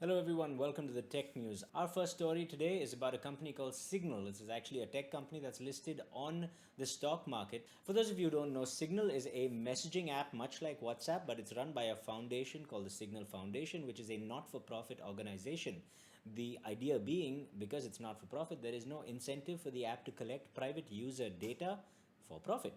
Hello everyone, welcome to the Tech News. Our first story today is about a company called Signal. This is actually a tech company that's listed on the stock market. For those of you who don't know, Signal is a messaging app much like WhatsApp, but it's run by a foundation called the Signal Foundation, which is a not-for-profit organization. The idea being, because it's not for profit, there is no incentive for the app to collect private user data for profit.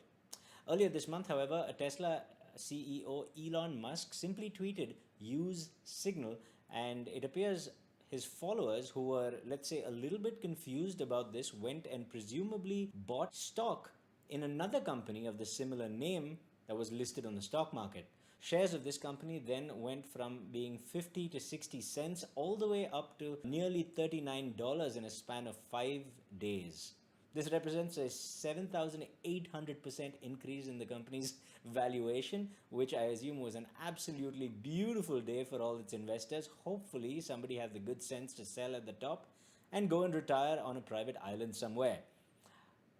Earlier this month, however, a Tesla CEO Elon Musk simply tweeted, "Use Signal," and it appears his followers, who were, let's say, a little bit confused about this, went and presumably bought stock in another company of the similar name that was listed on the stock market. Shares of this company then went from being 50 to 60 cents all the way up to nearly $39 in a span of 5 days. This represents a 7,800% increase in the company's valuation, which I assume was an absolutely beautiful day for all its investors. Hopefully, somebody had the good sense to sell at the top and go and retire on a private island somewhere.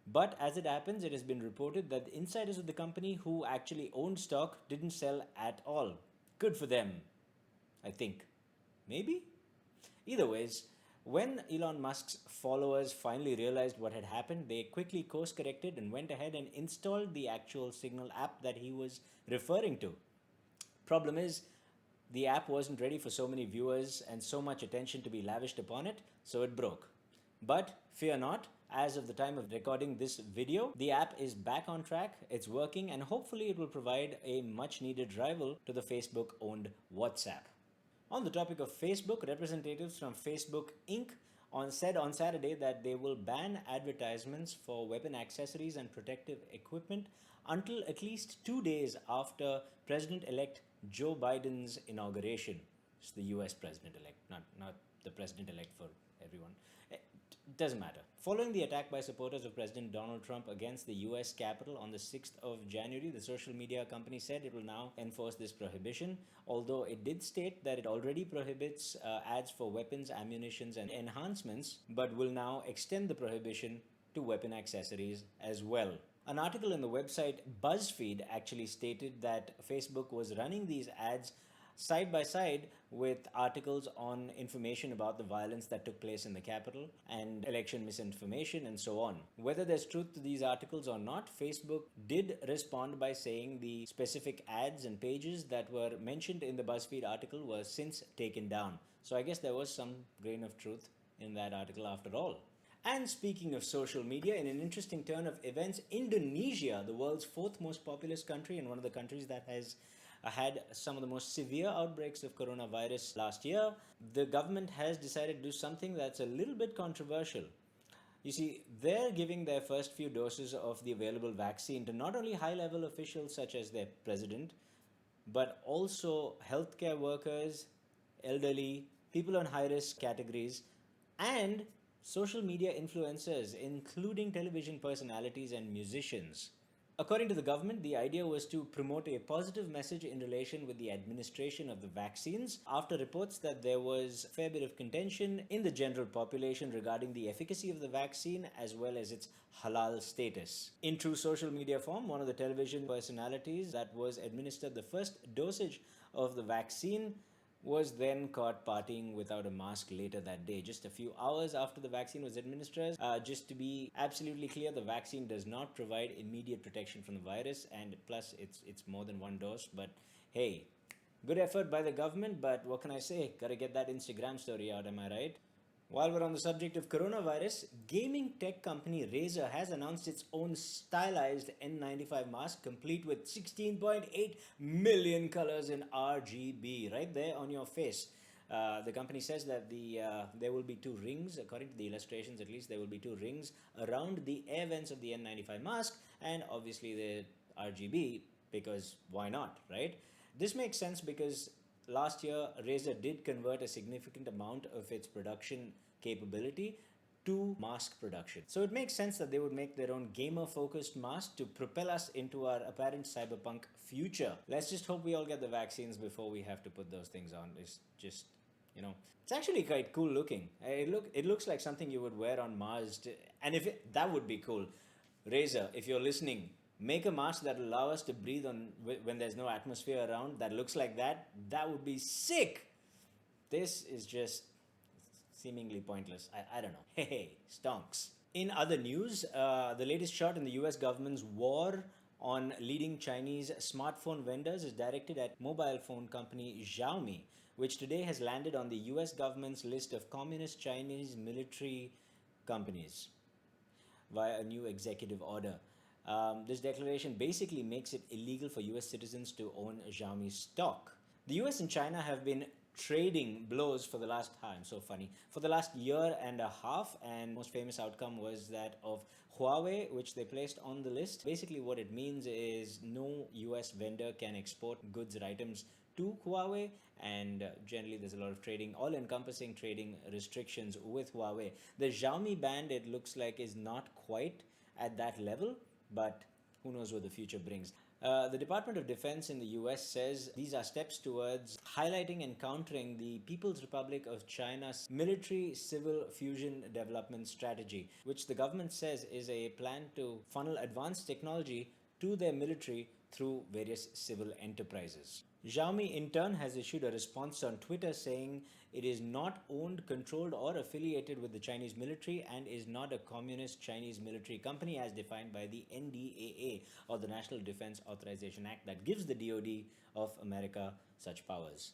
But as it happens, it has been reported that the insiders of the company who actually owned stock didn't sell at all. Good for them, I think. Maybe? Either ways, when Elon Musk's followers finally realized what had happened, they quickly course corrected and went ahead and installed the actual Signal app that he was referring to. Problem is, the app wasn't ready for so many viewers and so much attention to be lavished upon it, so it broke. But fear not, as of the time of recording this video, the app is back on track, it's working, and hopefully it will provide a much needed rival to the Facebook owned WhatsApp. On the topic of Facebook, representatives from Facebook Inc. said on Saturday that they will ban advertisements for weapon accessories and protective equipment until at least 2 days after President-elect Joe Biden's inauguration. It's the US President-elect, not the President-elect for everyone. It doesn't matter. Following the attack by supporters of President Donald Trump against the US Capitol on the 6th of January, the social media company said it will now enforce this prohibition, although it did state that it already prohibits ads for weapons, ammunitions, and enhancements, but will now extend the prohibition to weapon accessories as well. An article in the website BuzzFeed actually stated that Facebook was running these ads side by side with articles on information about the violence that took place in the Capitol and election misinformation and so on. Whether there's truth to these articles or not, Facebook did respond by saying the specific ads and pages that were mentioned in the BuzzFeed article were since taken down. So I guess there was some grain of truth in that article after all. And speaking of social media, in an interesting turn of events, Indonesia, the world's fourth most populous country and one of the countries that has had some of the most severe outbreaks of coronavirus last year, the government has decided to do something that's a little bit controversial. You see, they're giving their first few doses of the available vaccine to not only high-level officials such as their president, but also healthcare workers, elderly, people on high-risk categories, and social media influencers, including television personalities and musicians. According to the government, the idea was to promote a positive message in relation with the administration of the vaccines after reports that there was a fair bit of contention in the general population regarding the efficacy of the vaccine as well as its halal status. In true social media form, one of the television personalities that was administered the first dosage of the vaccine was then caught partying without a mask later that day, just a few hours after the vaccine was administered. Just to be absolutely clear, the vaccine does not provide immediate protection from the virus, and plus it's more than one dose. But hey, good effort by the government, but what can I say? Gotta get that Instagram story out, am I right? While we're on the subject of coronavirus, gaming tech company Razer has announced its own stylized N95 mask complete with 16.8 million colors in RGB right there on your face. The company says that there will be two rings, according to the illustrations at least, there will be two rings around the air vents of the N95 mask, and obviously the RGB, because why not, right? This makes sense because last year, Razer did convert a significant amount of its production capability to mask production. So it makes sense that they would make their own gamer-focused mask to propel us into our apparent cyberpunk future. Let's just hope we all get the vaccines before we have to put those things on. It's just, it's actually quite cool looking. It looks like something you would wear on Mars. And that would be cool. Razer, if you're listening, make a mask that will allow us to breathe on when there's no atmosphere around that looks like that. That would be sick. This is just seemingly pointless. I don't know. Hey, stonks. In other news, the latest shot in the US government's war on leading Chinese smartphone vendors is directed at mobile phone company Xiaomi, which today has landed on the US government's list of communist Chinese military companies via a new executive order. This declaration basically makes it illegal for US citizens to own Xiaomi stock. The US and China have been trading blows for the last I'm so funny for the last year and a half, and most famous outcome was that of Huawei, which they placed on the list. Basically what it means is no US vendor can export goods or items to Huawei, and generally there's a lot of trading, all encompassing trading restrictions with Huawei. The Xiaomi band, it looks like, is not quite at that level, but who knows what the future brings. The Department of Defense in the US says these are steps towards highlighting and countering the People's Republic of China's military civil fusion development strategy, which the government says is a plan to funnel advanced technology to their military through various civil enterprises. Xiaomi in turn has issued a response on Twitter saying it is not owned, controlled, or affiliated with the Chinese military and is not a communist Chinese military company as defined by the NDAA, or the National Defense Authorization Act, that gives the DoD of America such powers.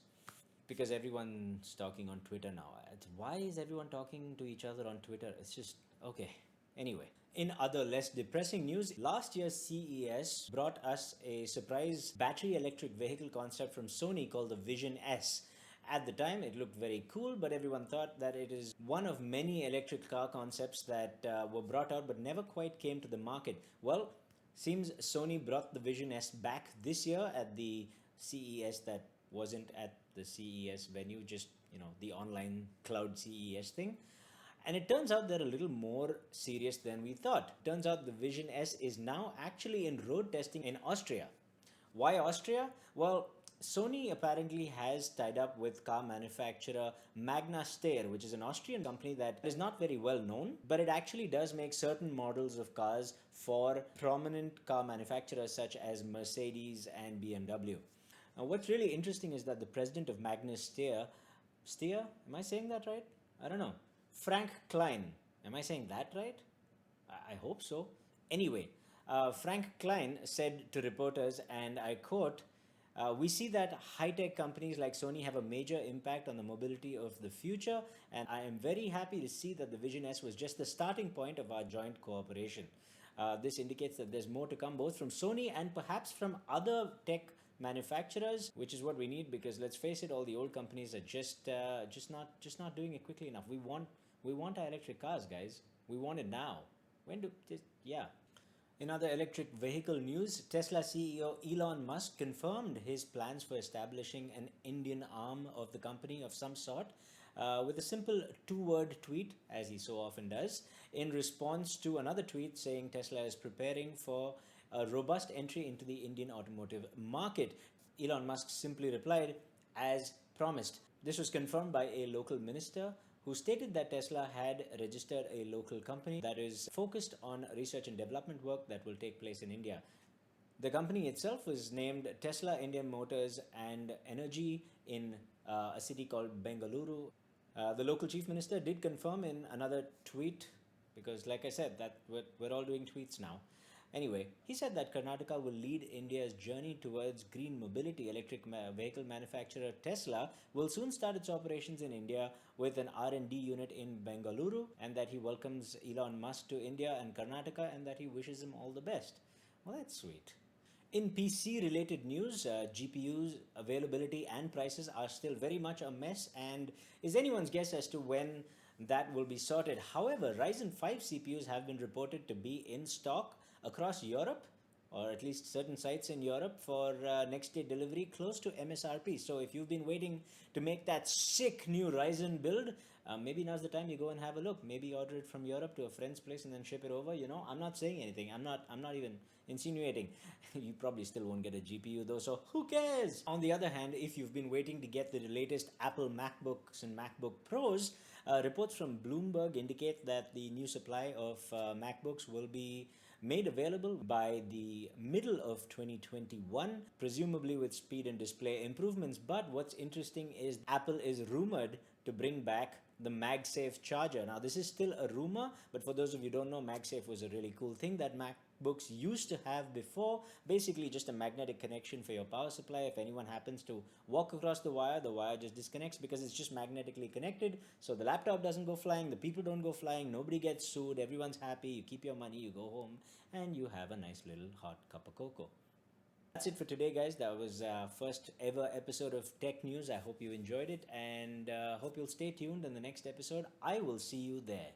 Because everyone's talking on Twitter now. Why is everyone talking to each other on Twitter? It's just okay. Anyway, in other less depressing news, last year's CES brought us a surprise battery electric vehicle concept from Sony called the Vision S. At the time, it looked very cool, but everyone thought that it is one of many electric car concepts that were brought out but never quite came to the market. Well, seems Sony brought the Vision S back this year at the CES that wasn't at the CES venue, just, the online cloud CES thing. And it turns out they're a little more serious than we thought. Turns out the Vision S is now actually in road testing in Austria. Why Austria? Well, Sony apparently has tied up with car manufacturer Magna Steyr, which is an Austrian company that is not very well known, but it actually does make certain models of cars for prominent car manufacturers such as Mercedes and BMW. Now, what's really interesting is that the president of Magna Steyr, am I saying that right? I don't know. Frank Klein. Am I saying that right? I hope so. Anyway, Frank Klein said to reporters, and I quote, we see that high-tech companies like Sony have a major impact on the mobility of the future, and I am very happy to see that the Vision S was just the starting point of our joint cooperation. This indicates that there's more to come, both from Sony and perhaps from other tech manufacturers, which is what we need, because let's face it, all the old companies are just not doing it quickly enough. We want our electric cars, guys. We want it now. In other electric vehicle news, Tesla CEO Elon Musk confirmed his plans for establishing an Indian arm of the company of some sort, with a simple two-word tweet, as he so often does, in response to another tweet saying Tesla is preparing for a robust entry into the Indian automotive market. Elon Musk simply replied, as promised. This was confirmed by a local minister who stated that Tesla had registered a local company that is focused on research and development work that will take place in India. The company itself was named Tesla Indian Motors and Energy in a city called Bengaluru. The local chief minister did confirm in another tweet, because like I said, that we're all doing tweets now. Anyway, he said that Karnataka will lead India's journey towards green mobility. Electric vehicle manufacturer Tesla will soon start its operations in India with an R&D unit in Bengaluru, and that he welcomes Elon Musk to India and Karnataka, and that he wishes him all the best. Well, that's sweet. In PC-related news, GPUs availability and prices are still very much a mess, and is anyone's guess as to when that will be sorted. However, Ryzen 5 CPUs have been reported to be in stock across Europe, or at least certain sites in Europe, for next day delivery close to MSRP. So if you've been waiting to make that sick new Ryzen build, maybe now's the time you go and have a look. Maybe order it from Europe to a friend's place and then ship it over. I'm not saying anything. I'm not even insinuating. You probably still won't get a GPU though, so who cares? On the other hand, if you've been waiting to get the latest Apple MacBooks and MacBook Pros, reports from Bloomberg indicate that the new supply of MacBooks will be made available by the middle of 2021, presumably with speed and display improvements. But what's interesting is Apple is rumored to bring back the MagSafe charger. Now, this is still a rumor, but for those of you who don't know, MagSafe was a really cool thing that MacBooks used to have before. Basically, just a magnetic connection for your power supply. If anyone happens to walk across the wire just disconnects because it's just magnetically connected. So the laptop doesn't go flying, the people don't go flying, nobody gets sued, everyone's happy, you keep your money, you go home, and you have a nice little hot cup of cocoa. That's it for today, guys. That was our first ever episode of Tech News. I hope you enjoyed it, and hope you'll stay tuned in the next episode. I will see you there.